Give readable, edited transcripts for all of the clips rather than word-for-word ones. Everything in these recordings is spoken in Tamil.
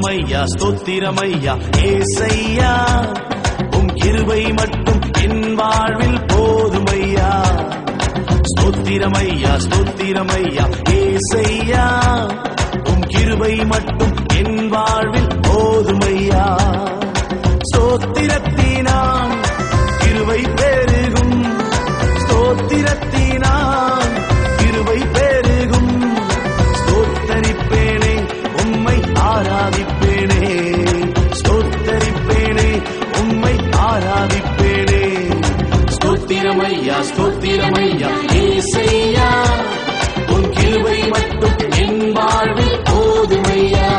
ஸ்தோத்திரமையா ஸ்தோத்திரமையா ஏசையா உம் கிருபை மட்டும் என் வாழ்வில் போதுமையா ஸ்தோத்திரமையா ஸ்தோத்திரமையா ஏசையா உம் கிருபை மட்டும் என் வாழ்வில் போதுமையா ஸ்தோத்திரத்தினான் கிருபை பெருகும் ஸ்தோத்திரத்தினான் கிருபை பெருகும் ஸ்தோத்தரிப்பேனே உம்மை ஆராதிப்பேனே ஸ்தோத்தரிப்பேனே உம்மை ஆராதிப்பேனே ஸ்தோத்திரமையா ஸ்தோத்திரமையா ஏசையா உம் கிருபை மட்டும் என் வாழ்வில் போதுமையா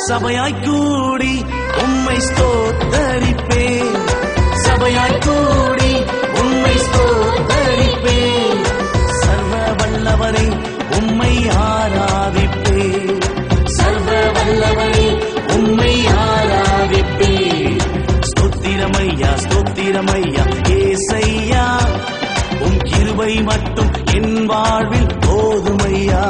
சபையாய் கூடி உம்மை ஸ்தோத்தரிப்பேன் சபையாய் கூடி உம்மை ஸ்தோத்தரிப்பேன் சர்வ வல்லவனை உம்மை ஆராதிப்பேன் சர்வ வல்லவனை உம்மை ஆராதிப்பேன் ஸ்தோத்திரமையா ஸ்தோத்திரமையா ஏசையா உம் கிருபை மட்டும் என் வாழ்வில் போதுமையா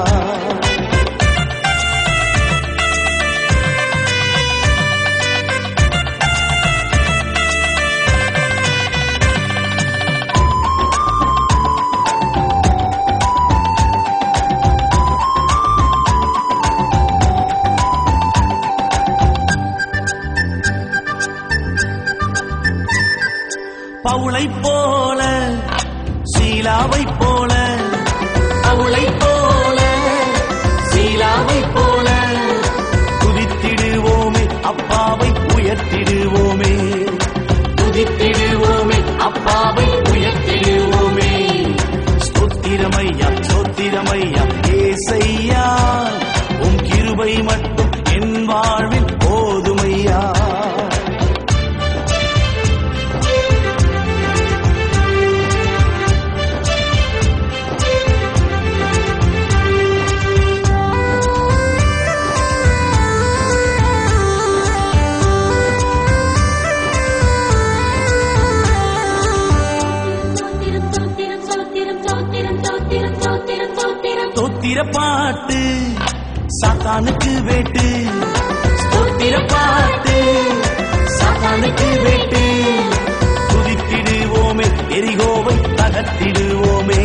பவுளைப் போல சீலாவைப் போல பவுளைப் போல சீலாவைப் போல துதித்திடுவோமே அப்பாவை உயர்த்திடுவோமே துதித்திடுவோமே அப்பாவை உயர்த்திடுவோமே ஸ்தோத்திரமையா ஸ்தோத்திரமையா ஏசையா உம் கிருபை மட்டும் என் வாழ்வில் போதுமையா ஸ்தோத்திர பாட்டு சாத்தானுக்கு வேட்டு ஸ்தோத்திர பாட்டு சாத்தானுக்கு வேட்டு துதித்திடுவோமே எரிகோவை தகர்த்திடுவோமே